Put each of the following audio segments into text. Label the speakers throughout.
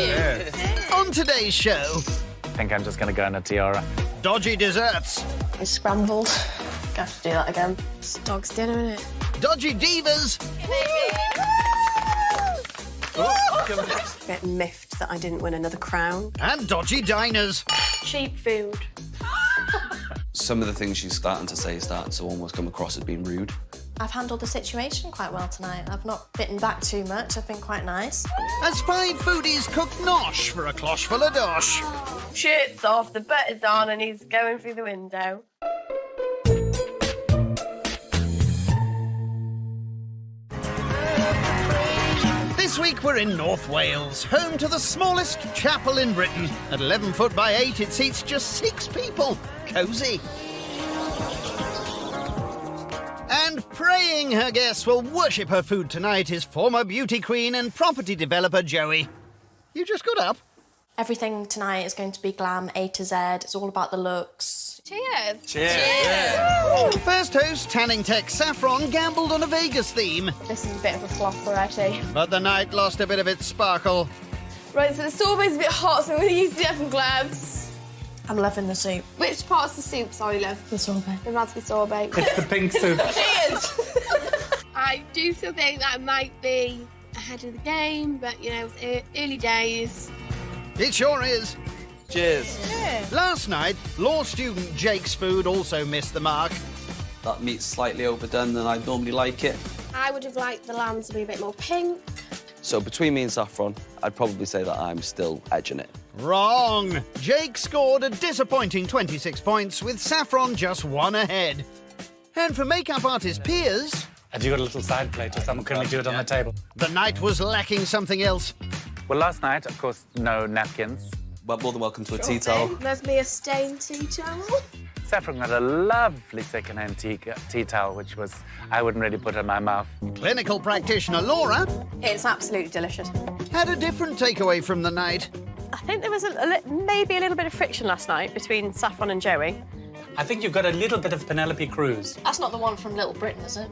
Speaker 1: Cheers.
Speaker 2: On today's show,
Speaker 3: I think I'm just going to go in a tiara.
Speaker 2: dodgy desserts,
Speaker 1: It's scrambled. Gonna have to do that again. It's dog's dinner, isn't it?
Speaker 2: dodgy divas,
Speaker 1: A bit miffed that I didn't win another crown.
Speaker 2: and dodgy diners.
Speaker 1: Cheap food.
Speaker 4: Some of the things she's starting to say start to almost come across as being rude.
Speaker 5: I've handled the situation quite well tonight. I've not bitten back too much. I've been quite nice.
Speaker 2: As 5 foodies cook nosh for a cloche full of dosh.
Speaker 1: Shirt's off, the butter's on, and he's going through the window.
Speaker 2: This week we're in North Wales, home to the smallest chapel in Britain. At 11 foot by 8, it seats just 6 people. Cosy. And praying her guests will worship her food tonight is former beauty queen and property developer Joey. You just got up.
Speaker 5: Everything tonight is going to be glam A to Z. It's all about the looks.
Speaker 1: Cheers.
Speaker 4: Cheers!
Speaker 2: First host, tanning tech Saffron, gambled on a Vegas theme.
Speaker 1: This is a bit of a flop already.
Speaker 2: But the night lost a bit of its sparkle.
Speaker 1: Right, so the sorbet's a bit hot, so I'm going to use the different gloves.
Speaker 5: I'm loving the soup.
Speaker 1: Which part's the soup, sorry, love?
Speaker 5: The sorbet.
Speaker 1: The raspberry sorbet.
Speaker 3: It's the pink soup.
Speaker 1: Cheers! I do still think that might be ahead of the game, but, you know, it's early days.
Speaker 2: It sure is.
Speaker 4: Cheers!
Speaker 2: Last night, law student Jake's food also missed the mark.
Speaker 4: That meat's slightly overdone than I'd normally like it.
Speaker 1: I would have liked the lamb to be a bit more pink.
Speaker 4: So between me and Saffron, I'd probably say that I'm still edging it.
Speaker 2: Wrong. Jake scored a disappointing 26 points, with Saffron just 1 ahead. And for makeup artist Piers,
Speaker 3: Have you got a little side plate or something? Can we do it on the table?
Speaker 2: the night was lacking something else.
Speaker 3: Well, last night, of course, no napkins.
Speaker 4: Well, more than welcome to a tea towel.
Speaker 1: There's me a stained tea towel.
Speaker 3: Saffron got a lovely second-hand tea towel, which was, I wouldn't really put in my mouth.
Speaker 2: Clinical practitioner Laura
Speaker 1: It's absolutely delicious.
Speaker 2: had a different takeaway from the night.
Speaker 6: I think there was maybe a little bit of friction last night between Saffron and Joey.
Speaker 3: I think you've got a little bit of Penelope Cruz.
Speaker 5: That's not the one from Little Britain, is it?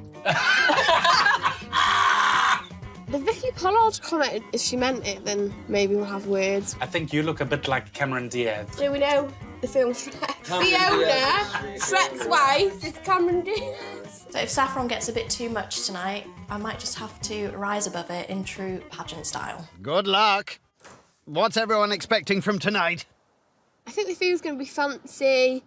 Speaker 1: The Vicky Pollard comment, if she meant it, then maybe we'll have words.
Speaker 3: I think you look a bit like Cameron Diaz.
Speaker 1: Do we know the film Shrek? Fiona, Shrek's wife, is Cameron Diaz.
Speaker 5: So if Saffron gets a bit too much tonight, I might just have to rise above it in true pageant style.
Speaker 2: Good luck. What's everyone expecting from tonight?
Speaker 1: I think the food's going to be fancy.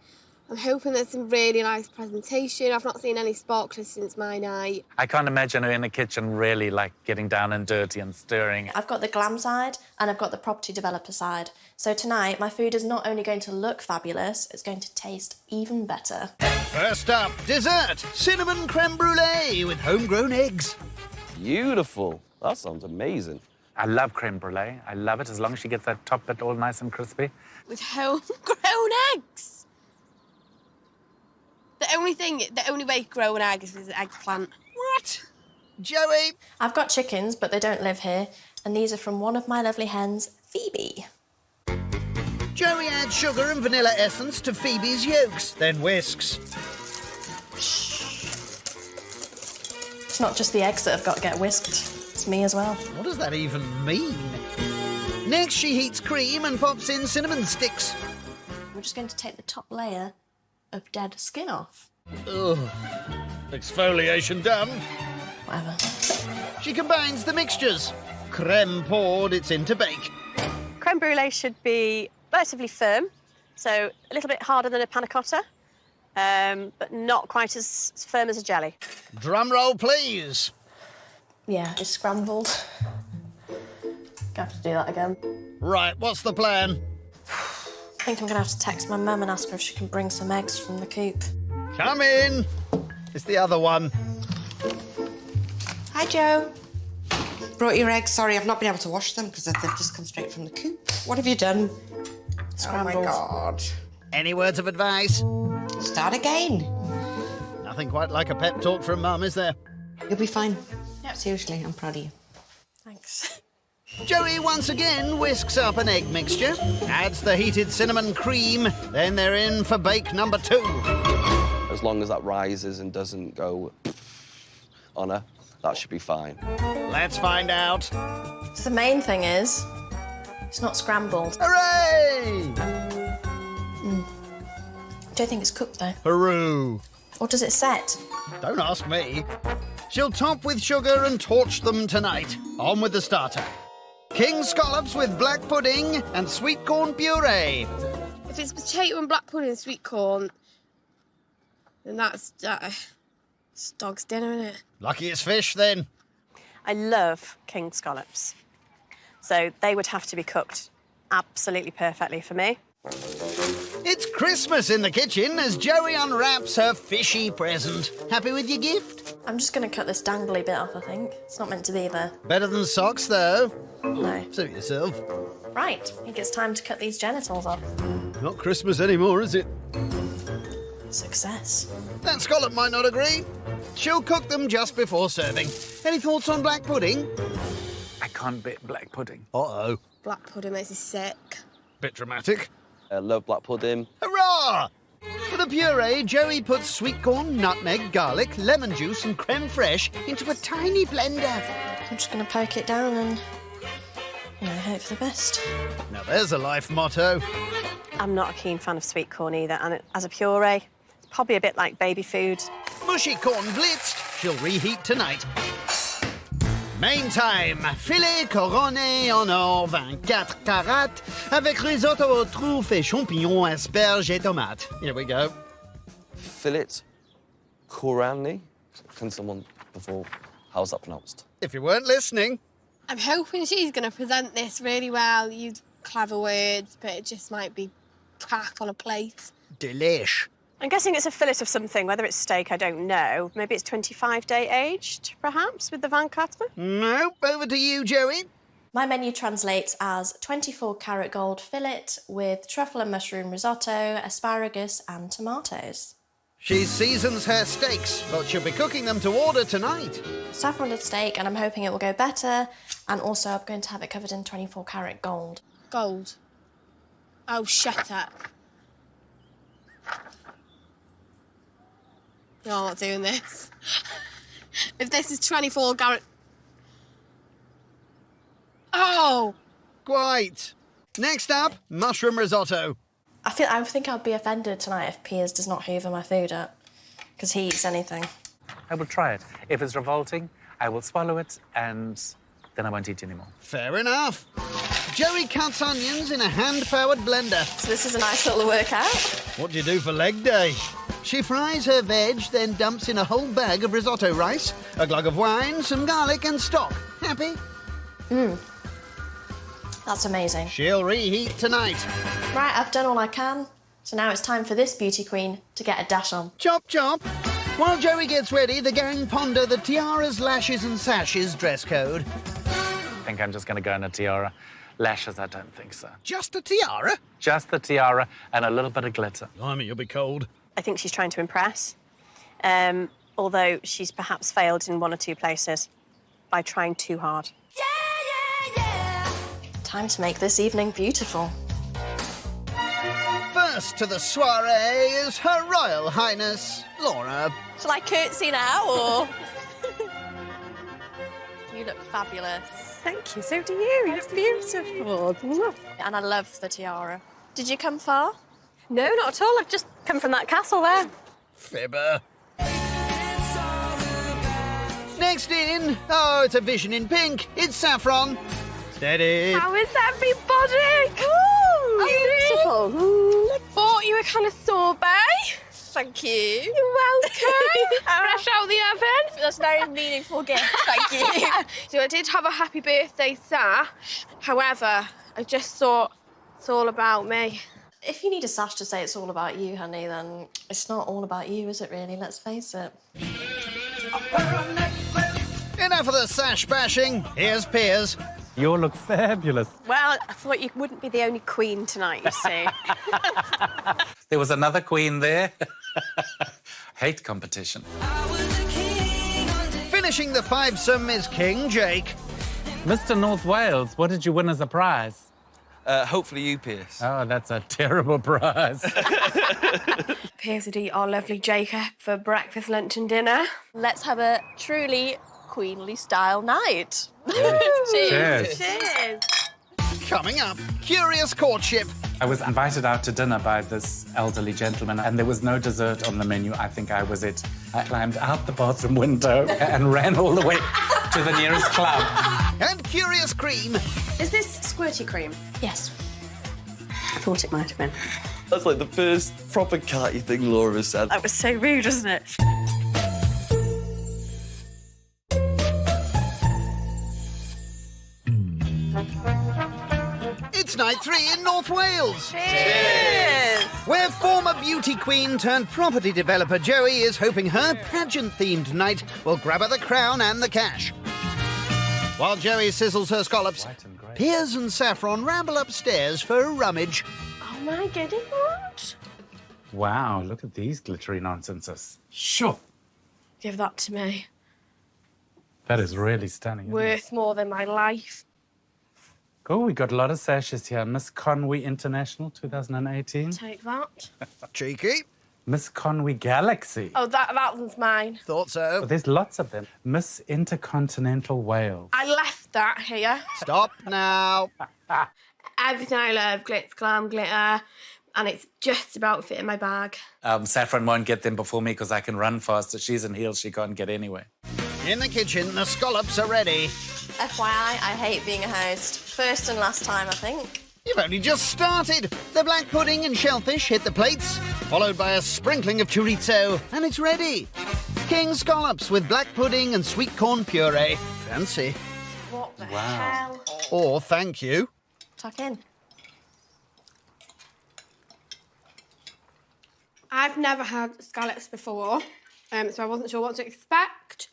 Speaker 1: I'm hoping there's some really nice presentation. I've not seen any sparklers since my night.
Speaker 3: I can't imagine her in the kitchen really, like, getting down and dirty and stirring.
Speaker 5: I've got the glam side and I've got the property developer side. So tonight, my food is not only going to look fabulous, it's going to taste even better.
Speaker 2: First up, dessert, cinnamon creme brulee with homegrown eggs.
Speaker 4: Beautiful. That sounds amazing.
Speaker 3: I love creme brulee. I love it, as long as she gets that top bit all nice and crispy.
Speaker 1: With homegrown eggs. The only way to grow an egg is with an eggplant.
Speaker 2: What? Joey,
Speaker 5: I've got chickens, but they don't live here, and these are from one of my lovely hens, Phoebe.
Speaker 2: Joey adds sugar and vanilla essence to Phoebe's yolks, then whisks.
Speaker 5: It's not just the eggs that have got to get whisked, it's me as well.
Speaker 2: What does that even mean? Next, she heats cream and pops in cinnamon sticks.
Speaker 5: We're just going to take the top layer of dead skin off.
Speaker 2: Ugh. Exfoliation done.
Speaker 5: Whatever.
Speaker 2: She combines the mixtures. Creme poured, it's in to bake.
Speaker 6: Creme brulee should be relatively firm, so a little bit harder than a panna cotta, but not quite as firm as a jelly.
Speaker 2: Drum roll, please.
Speaker 5: Yeah, it's scrambled. Gonna have to do that again.
Speaker 2: Right, what's the plan?
Speaker 5: I think I'm gonna have to text my mum and ask her if she can bring some eggs from the coop.
Speaker 2: Come in. It's the other one.
Speaker 7: Hi, Joe. Brought your eggs. Sorry, I've not been able to wash them because they've just come straight from the coop. What have you done?
Speaker 5: Scrambled.
Speaker 7: Oh, my God.
Speaker 2: Any words of advice?
Speaker 7: Start again.
Speaker 2: Nothing quite like a pep talk from Mum, is there?
Speaker 7: You'll be fine.
Speaker 5: Yep.
Speaker 7: Seriously, I'm proud of you.
Speaker 5: Thanks.
Speaker 2: Joey once again whisks up an egg mixture, adds the heated cinnamon cream, then they're in for bake number 2.
Speaker 4: As long as that rises and doesn't go on her, that should be fine.
Speaker 2: Let's find out.
Speaker 5: So the main thing is, It's not scrambled.
Speaker 2: Hooray!
Speaker 5: Don't think it's cooked though.
Speaker 2: Hooroo!
Speaker 5: Or does it set?
Speaker 2: Don't ask me. She'll top with sugar and torch them tonight. On with the starter. King scallops with black pudding and sweet corn puree.
Speaker 1: If it's potato and black pudding and sweet corn, then that's it's dog's dinner, isn't it?
Speaker 2: Lucky it's fish, then.
Speaker 6: I love king scallops. So they would have to be cooked absolutely perfectly for me.
Speaker 2: It's Christmas in the kitchen as Joey unwraps her fishy present. Happy with your gift?
Speaker 5: I'm just going to cut this dangly bit off, I think. It's not meant to be there.
Speaker 2: Better than socks, though.
Speaker 5: No.
Speaker 2: Suit yourself.
Speaker 5: Right, I think it's time to cut these genitals off.
Speaker 2: Not Christmas anymore, is it?
Speaker 5: Success.
Speaker 2: That scallop might not agree. She'll cook them just before serving. Any thoughts on black pudding?
Speaker 3: I can't beat black pudding.
Speaker 2: Uh-oh.
Speaker 1: Black pudding makes me sick.
Speaker 2: Bit dramatic.
Speaker 4: I love black pudding.
Speaker 2: Hurrah! For the puree, Joey puts sweet corn, nutmeg, garlic, lemon juice and creme fraiche into a tiny blender.
Speaker 5: I'm just going to poke it down and, hope for the best.
Speaker 2: Now there's a life motto.
Speaker 6: I'm not a keen fan of sweet corn either, and as a puree, it's probably a bit like baby food.
Speaker 2: Mushy corn blitzed. She'll reheat tonight. Main time, filet couronné en or 24 carats avec risotto aux truffes et champignons, asperges et tomates. Here we go.
Speaker 4: Fillet Korani. Can someone before? How's that pronounced?
Speaker 2: If you weren't listening.
Speaker 1: I'm hoping she's going to present this really well, use clever words, but it just might be crap on a plate.
Speaker 2: Delish.
Speaker 6: I'm guessing it's a fillet of something, whether it's steak, I don't know. Maybe it's 25-day aged, perhaps, with the Van Katmer?
Speaker 2: Nope, over to you, Joey.
Speaker 5: My menu translates as 24-carat gold fillet with truffle and mushroom risotto, asparagus and tomatoes.
Speaker 2: She seasons her steaks, but she'll be cooking them to order tonight.
Speaker 5: Saffroned steak, and I'm hoping it will go better. And also, I'm going to have it covered in 24-carat gold.
Speaker 1: Gold. Oh, shut up. No, I'm not doing this. If this is 24 carat... Oh!
Speaker 2: Quite. Next up, mushroom risotto.
Speaker 5: I think I'd be offended tonight if Piers does not hoover my food up, because he eats anything.
Speaker 3: I will try it. If it's revolting, I will swallow it and then I won't eat anymore.
Speaker 2: Fair enough. Joey cuts onions in a hand-powered blender.
Speaker 5: So this is a nice little workout.
Speaker 2: What do you do for leg day? She fries her veg, then dumps in a whole bag of risotto rice, a glug of wine, some garlic and stock. Happy?
Speaker 5: That's amazing.
Speaker 2: She'll reheat tonight.
Speaker 5: Right, I've done all I can. So now it's time for this beauty queen to get a dash on.
Speaker 2: Chop, chop. While Joey gets ready, the gang ponder the tiaras, lashes and sashes dress code.
Speaker 3: I think I'm just going to go in a tiara. Lashes, I don't think so.
Speaker 2: Just a tiara?
Speaker 3: Just the tiara and a little bit of glitter.
Speaker 2: Blimey, you'll be cold.
Speaker 6: I think she's trying to impress, although she's perhaps failed in one or two places by trying too hard.
Speaker 5: Time to make this evening beautiful.
Speaker 2: First to the soiree is Her Royal Highness, Laura.
Speaker 5: Shall I curtsy now, or...? You look fabulous.
Speaker 6: Thank you, so do you. You're beautiful.
Speaker 5: And I love the tiara. Did you come far?
Speaker 6: No, not at all. I've just come from that castle there.
Speaker 2: Fibber. Next in, oh, it's a vision in pink. It's Saffron. Steady.
Speaker 1: How is everybody?
Speaker 5: Beautiful.
Speaker 1: Thought you were kind of sorbet.
Speaker 5: Thank you.
Speaker 1: You're welcome. Fresh out the oven.
Speaker 5: That's a very meaningful gift, thank you.
Speaker 1: So I did have a happy birthday sash. However, I just thought it's all about me.
Speaker 5: If you need a sash to say it's all about you, honey, then it's not all about you, is it really? Let's face it.
Speaker 2: Enough of the sash bashing. Here's Piers.
Speaker 3: You look fabulous.
Speaker 6: Well, I thought you wouldn't be the only queen tonight, you see.
Speaker 3: There was another queen there. Hate competition.
Speaker 2: Finishing the fivesome is King Jake.
Speaker 3: Mr. North Wales, what did you win as a prize?
Speaker 4: Hopefully you, Pierce.
Speaker 3: Oh, that's a terrible prize.
Speaker 1: Piers would eat our lovely Jacob for breakfast, lunch and dinner.
Speaker 5: Let's have a truly queenly style night.
Speaker 3: Cheers.
Speaker 1: Cheers.
Speaker 2: Coming up, curious courtship.
Speaker 3: I was invited out to dinner by this elderly gentleman, and there was no dessert on the menu. I think I was it. I climbed out the bathroom window and ran all the way to the nearest club.
Speaker 2: And curious cream.
Speaker 6: Is this squirty cream?
Speaker 5: Yes.
Speaker 6: I thought it might have been.
Speaker 4: That's like the first proper catty thing Laura has said.
Speaker 6: That was so rude, wasn't it?
Speaker 2: It's night 3 in North Wales,
Speaker 6: Cheers!
Speaker 2: where former beauty queen turned property developer Joey is hoping her pageant-themed night will grab her the crown and the cash. While Joey sizzles her scallops, Piers and Saffron ramble upstairs for a rummage.
Speaker 6: Oh my goodness, what?
Speaker 3: Wow, look at these glittery nonsenses. Sure.
Speaker 1: Give that to me.
Speaker 3: That is really stunning. isn't it?
Speaker 1: Worth more than my life.
Speaker 3: Oh, we got a lot of sashes here. Miss Conway International 2018.
Speaker 1: Take that.
Speaker 2: Cheeky.
Speaker 3: Miss Conway Galaxy.
Speaker 1: Oh, that one's mine.
Speaker 2: Thought so.
Speaker 3: Oh, there's lots of them. Miss Intercontinental Wales.
Speaker 1: I left that here.
Speaker 2: Stop now.
Speaker 1: Everything I love, glitz, glam, glitter, and it's just about fit in my bag.
Speaker 3: Saffron won't get them before me because I can run faster. She's in heels, she can't get anywhere.
Speaker 2: In the kitchen, the scallops are ready.
Speaker 5: FYI, I hate being a host. First and last time, I think.
Speaker 2: You've only just started. The black pudding and shellfish hit the plates, followed by a sprinkling of chorizo, and it's ready. King scallops with black pudding and sweet corn puree. Fancy.
Speaker 1: What the
Speaker 3: Wow.
Speaker 1: hell?
Speaker 2: Or thank you.
Speaker 5: Tuck in.
Speaker 1: I've never had scallops before, so I wasn't sure what to expect.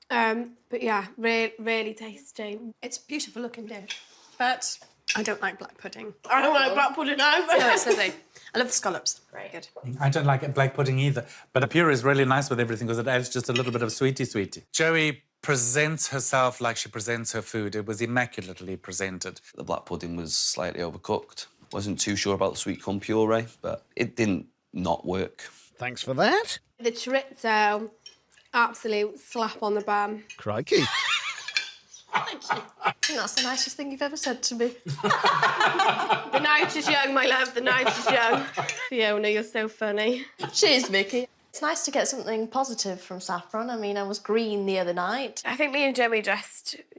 Speaker 1: But yeah, really tasty.
Speaker 6: It's a beautiful looking dish, but I don't like black pudding.
Speaker 1: I don't like black pudding either.
Speaker 6: No, it's lovely. I love the scallops. Very good.
Speaker 3: I don't like black pudding either, but the puree is really nice with everything because it adds just a little bit of sweetie. Joey presents herself like she presents her food. It was immaculately presented.
Speaker 4: The black pudding was slightly overcooked. Wasn't too sure about the sweet corn puree, but it didn't not work.
Speaker 2: Thanks for that.
Speaker 1: The chorizo, absolute slap on the bum.
Speaker 2: Crikey.
Speaker 5: I think that's the nicest thing you've ever said to me.
Speaker 1: The night is young, my love, the night is young. Fiona, you're so funny.
Speaker 5: Cheers, Vicky. It's nice to get something positive from Saffron. I mean, I was green the other night.
Speaker 1: I think me and Joey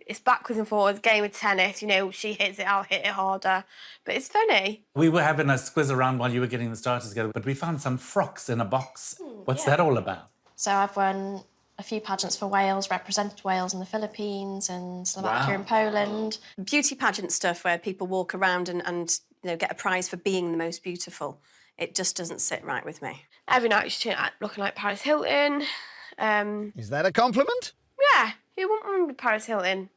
Speaker 1: it's backwards and forwards, game of tennis. You know, she hits it, I'll hit it harder. But it's funny.
Speaker 3: We were having a squiz around while you were getting the starters together, but we found some frocks in a box. What's that all about?
Speaker 5: So I've won a few pageants for Wales, represented Wales in the Philippines and Slovakia and Poland.
Speaker 6: Beauty pageant stuff where people walk around and get a prize for being the most beautiful. It just doesn't sit right with me.
Speaker 1: Every night she's looking like Paris Hilton.
Speaker 2: Is that a compliment?
Speaker 1: Yeah, who wouldn't want to be Paris Hilton?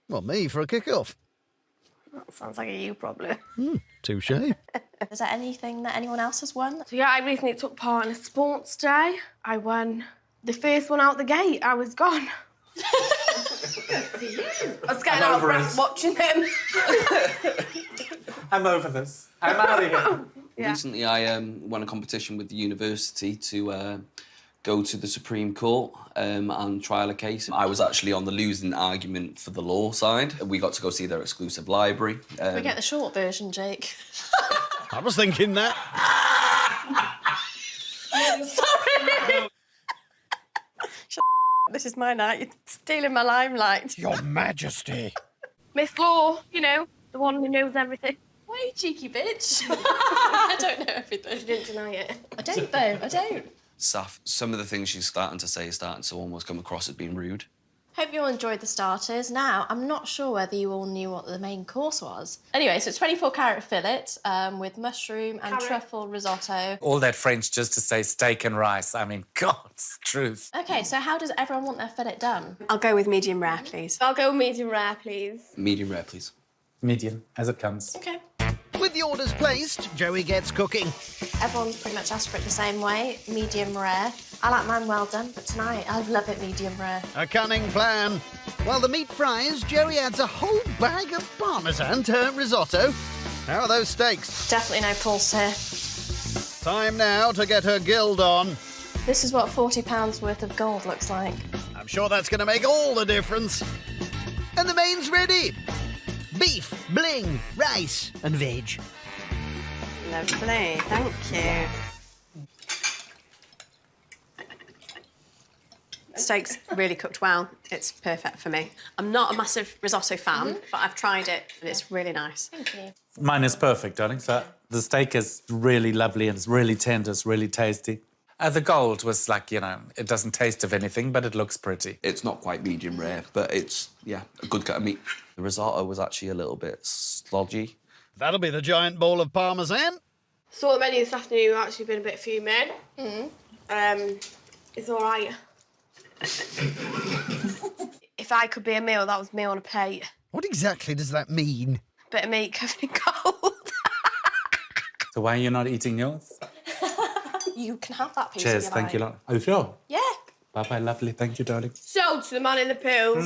Speaker 2: Well, me for a kick-off.
Speaker 1: That sounds like a you problem.
Speaker 2: Touche.
Speaker 5: Is there anything that anyone else has won?
Speaker 1: So yeah, I recently took part in a sports day. I won the first one out the gate. I was gone. Good for you. I was getting out of breath watching him.
Speaker 3: I'm over this. I'm out of here.
Speaker 1: Yeah.
Speaker 4: Recently, I won a competition with the university to go to the Supreme Court and trial a case. I was actually on the losing argument for the law side. We got to go see their exclusive library.
Speaker 5: We get the short version, Jake.
Speaker 2: I was thinking that.
Speaker 5: Sorry.
Speaker 6: This is my night. You're stealing my limelight.
Speaker 2: Your Majesty.
Speaker 1: Miss Law, the one who knows everything.
Speaker 5: Why, you cheeky bitch? I don't know everything.
Speaker 1: She didn't deny it.
Speaker 5: I don't, though. I don't.
Speaker 4: Saf, some of the things she's starting to say is starting to almost come across as being rude.
Speaker 5: Hope you all enjoyed the starters. Now, I'm not sure whether you all knew what the main course was. Anyway, so it's 24-carat fillet with mushroom and truffle risotto.
Speaker 3: All that French just to say steak and rice. I mean, God's truth.
Speaker 5: OK, so how does everyone want their fillet done?
Speaker 6: I'll go with medium rare, please.
Speaker 1: I'll go medium rare, please.
Speaker 4: Medium rare, please.
Speaker 3: Medium, as it comes.
Speaker 5: OK.
Speaker 2: With the orders placed, Joey gets cooking.
Speaker 5: Everyone's pretty much asked for it the same way, medium rare. I like mine well done, but tonight I love it medium rare.
Speaker 2: A cunning plan. While the meat fries, Joey adds a whole bag of parmesan to her risotto. How are those steaks?
Speaker 5: Definitely no pulse here.
Speaker 2: Time now to get her guild on.
Speaker 5: This is what £40 worth of gold looks like.
Speaker 2: I'm sure that's going to make all the difference. And the main's ready. Beef, bling, rice and veg.
Speaker 6: Lovely, thank you. Steak's really cooked well. It's perfect for me. I'm not a massive risotto fan, but I've tried it and it's really nice.
Speaker 5: Thank you.
Speaker 3: Mine is perfect, darling. So the steak is really lovely and it's really tender, it's really tasty. The gold was like, you know, it doesn't taste of anything, but it looks pretty.
Speaker 4: It's not quite medium rare, but it's, yeah, a good cut of meat. The risotto was actually a little bit slodgy.
Speaker 2: That'll be the giant bowl of parmesan.
Speaker 1: Saw the menu this afternoon, we've actually been a bit fuming. It's all right. If I could be a meal, that was me on a plate.
Speaker 2: What exactly does that mean?
Speaker 1: Bit of meat covered in gold.
Speaker 3: So why are you not eating yours?
Speaker 5: You can have that piece.
Speaker 3: Cheers, thank you. Are you sure?
Speaker 5: Yeah.
Speaker 3: Bye-bye, lovely. Thank you, darling.
Speaker 1: Sold to the man in the pills.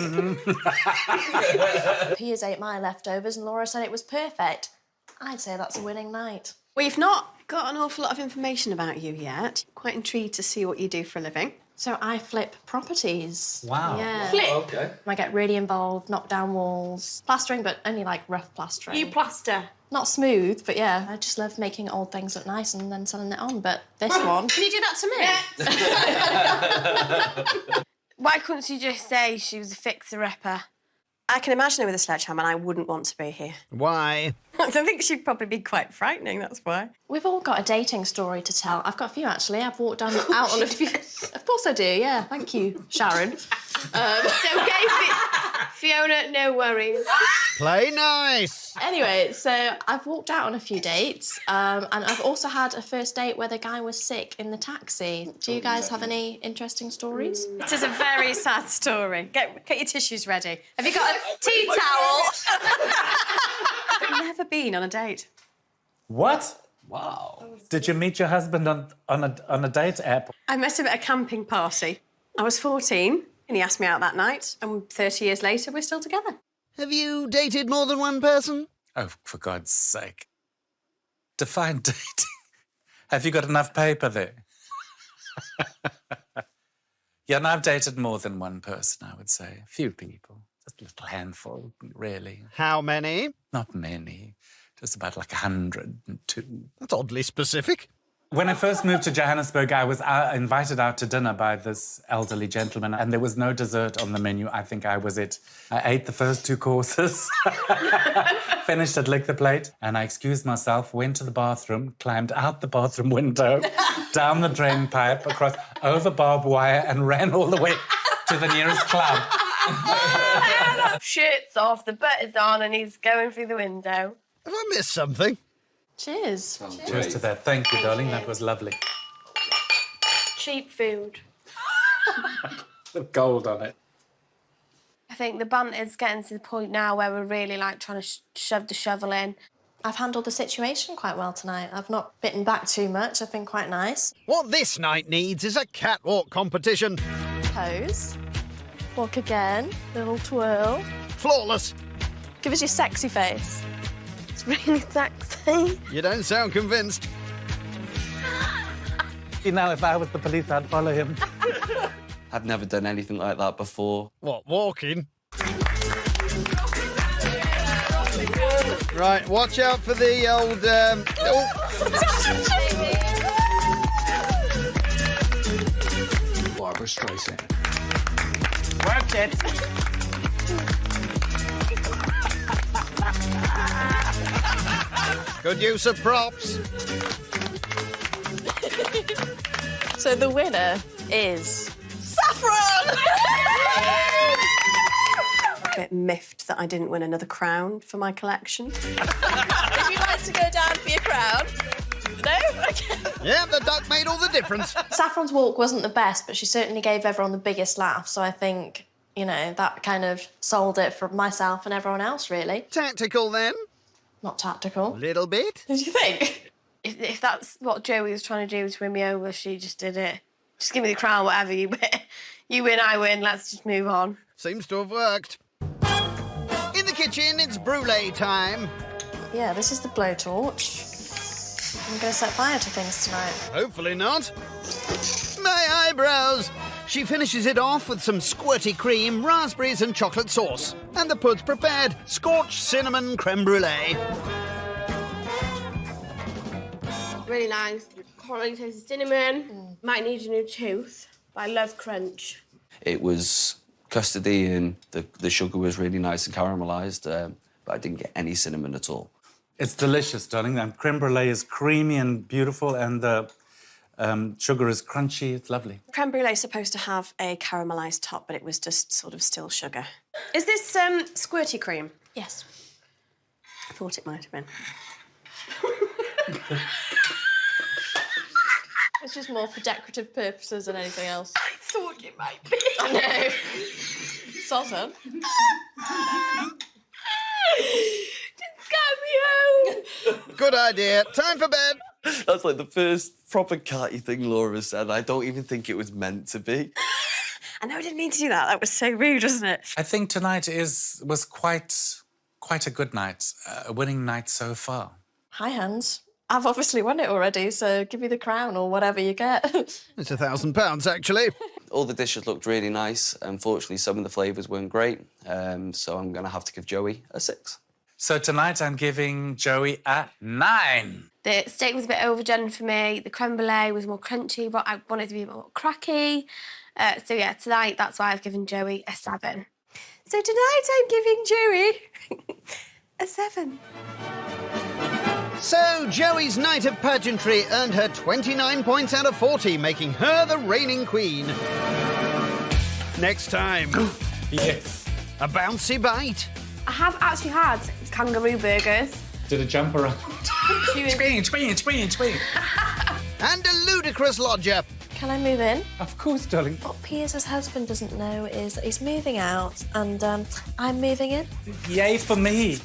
Speaker 5: Piers ate my leftovers and Laura said it was perfect. I'd say that's a winning night.
Speaker 6: We've not got an awful lot of information about you yet. Quite intrigued to see what you do for a living.
Speaker 5: So I flip properties.
Speaker 3: Wow.
Speaker 5: Yeah.
Speaker 1: Flip.
Speaker 4: Okay.
Speaker 5: I get really involved, knock down walls, plastering, but only like rough plastering.
Speaker 1: You plaster.
Speaker 5: Not smooth, but yeah, I just love making old things look nice and then selling it on. But this one,
Speaker 6: Can you do that to me?
Speaker 1: Why couldn't she just say she was a fixer-upper?
Speaker 6: I can imagine her with a sledgehammer and I wouldn't want to be here.
Speaker 2: Why?
Speaker 6: I think she'd probably be quite frightening, that's why.
Speaker 5: we've all got a dating story to tell. I've got a few actually. I've walked out on a few. Of course I do. Yeah, thank you, Sharon.
Speaker 1: It's okay, Fiona, no worries.
Speaker 2: Play nice.
Speaker 5: Anyway, so I've walked out on a few dates, and I've also had a first date where the guy was sick in the taxi. Do you guys have any interesting stories?
Speaker 6: It is a very sad story. Get your tissues ready. Have you got a tea towel? I've never been on a date.
Speaker 3: What?
Speaker 4: Wow.
Speaker 3: Did you meet your husband on a date app?
Speaker 6: I met him at a camping party. I was 14 and he asked me out that night, and 30 years later, we're still together.
Speaker 2: Have you dated more than one person?
Speaker 3: Oh, for God's sake. Define dating. Have you got enough paper there? Yeah, and I've dated more than one person, I would say. A few people. Just a little handful, really.
Speaker 2: How many?
Speaker 3: Not many. Just about like 102.
Speaker 2: That's oddly specific.
Speaker 3: When I first moved to Johannesburg, I was invited out to dinner by this elderly gentleman, and there was no dessert on the menu. I think I was it. I ate the first 2 courses, finished it, licked the plate, and I excused myself, went to the bathroom, climbed out the bathroom window, down the drain pipe, over barbed wire, and ran all the way to the nearest club.
Speaker 1: Shirt's off, the butter's on, and he's going through the window.
Speaker 2: Have I missed something?
Speaker 5: Cheers.
Speaker 3: Cheers to that. Thank you, darling. That was lovely.
Speaker 1: Cheap food.
Speaker 3: With gold on it.
Speaker 1: I think the banter's getting to the point now where we're really like trying to shove the shovel in.
Speaker 5: I've handled the situation quite well tonight. I've not bitten back too much. I've been quite nice.
Speaker 2: What this night needs is a catwalk competition.
Speaker 5: Pose. Walk again. Little twirl.
Speaker 2: Flawless.
Speaker 5: Give us your sexy face.
Speaker 1: It's really sexy.
Speaker 2: You don't sound convinced.
Speaker 3: You know, if I was the police, I'd follow him.
Speaker 4: I've never done anything like that before.
Speaker 2: What, walking? Right, watch out for the old,
Speaker 8: Barbara Streisand.
Speaker 3: Worked it.
Speaker 2: Good use of props.
Speaker 5: So the winner is Saffron!
Speaker 6: A bit miffed that I didn't win another crown for my collection.
Speaker 5: Would you like to go down for your crown? No? Okay.
Speaker 2: Yeah, the duck made all the difference.
Speaker 5: Saffron's walk wasn't the best, but she certainly gave everyone the biggest laugh, so I think, you know, that kind of sold it for myself and everyone else, really.
Speaker 2: Tactical, then?
Speaker 5: Not tactical.
Speaker 2: Little bit.
Speaker 5: Did you think?
Speaker 1: If that's what Joey was trying to do to win me over, she just did it. Just give me the crown, whatever you win. You win, I win, let's just move on.
Speaker 2: Seems to have worked. In the kitchen, it's brulee time.
Speaker 5: Yeah, this is the blowtorch. I'm going to set fire to things tonight.
Speaker 2: Hopefully not. My eyebrows. She finishes it off with some squirty cream, raspberries and chocolate sauce. And the pud's prepared, scorched cinnamon creme brulee.
Speaker 1: Really nice. Can't really taste the cinnamon. Might need a new tooth. But I love crunch.
Speaker 4: It was custardy and the sugar was really nice and caramelised, but I didn't get any cinnamon at all.
Speaker 3: It's delicious, darling. And creme brulee is creamy and beautiful, and the sugar is crunchy. It's lovely.
Speaker 6: Creme brulee is supposed to have a caramelised top, but it was just sort of still sugar. Is this squirty cream?
Speaker 5: Yes.
Speaker 6: I thought it might have been.
Speaker 5: It's just more for decorative purposes than anything else.
Speaker 1: I thought it might be.
Speaker 5: I know. Sort of.
Speaker 2: Good idea. Time for bed.
Speaker 4: That's like the first proper catty thing Laura said. I don't even think it was meant to be.
Speaker 6: I know I didn't mean to do that. That was so rude, wasn't it?
Speaker 3: I think tonight was quite a good night, a winning night so far.
Speaker 5: Hi, Hans. I've obviously won it already, so give me the crown or whatever you get.
Speaker 2: It's £1,000, actually.
Speaker 4: All the dishes looked really nice. Unfortunately, some of the flavours weren't great, so I'm going to have to give Joey a 6.
Speaker 3: So tonight I'm giving Joey a 9.
Speaker 1: The steak was a bit overdone for me. The creme brulee was more crunchy, but I wanted it to be more cracky. So yeah, tonight that's why I've given Joey a 7.
Speaker 6: So tonight I'm giving Joey a 7.
Speaker 2: So, Joey's night of pageantry earned her 29 points out of 40, making her the reigning queen. Next time,
Speaker 3: Yes.
Speaker 2: a bouncy bite.
Speaker 1: I have actually had kangaroo burgers.
Speaker 3: Did a jump around. Swing.
Speaker 2: And a ludicrous lodger.
Speaker 5: Can I move in?
Speaker 3: Of course, darling.
Speaker 5: What Piers' husband doesn't know is that he's moving out and I'm moving in.
Speaker 3: Yay for me.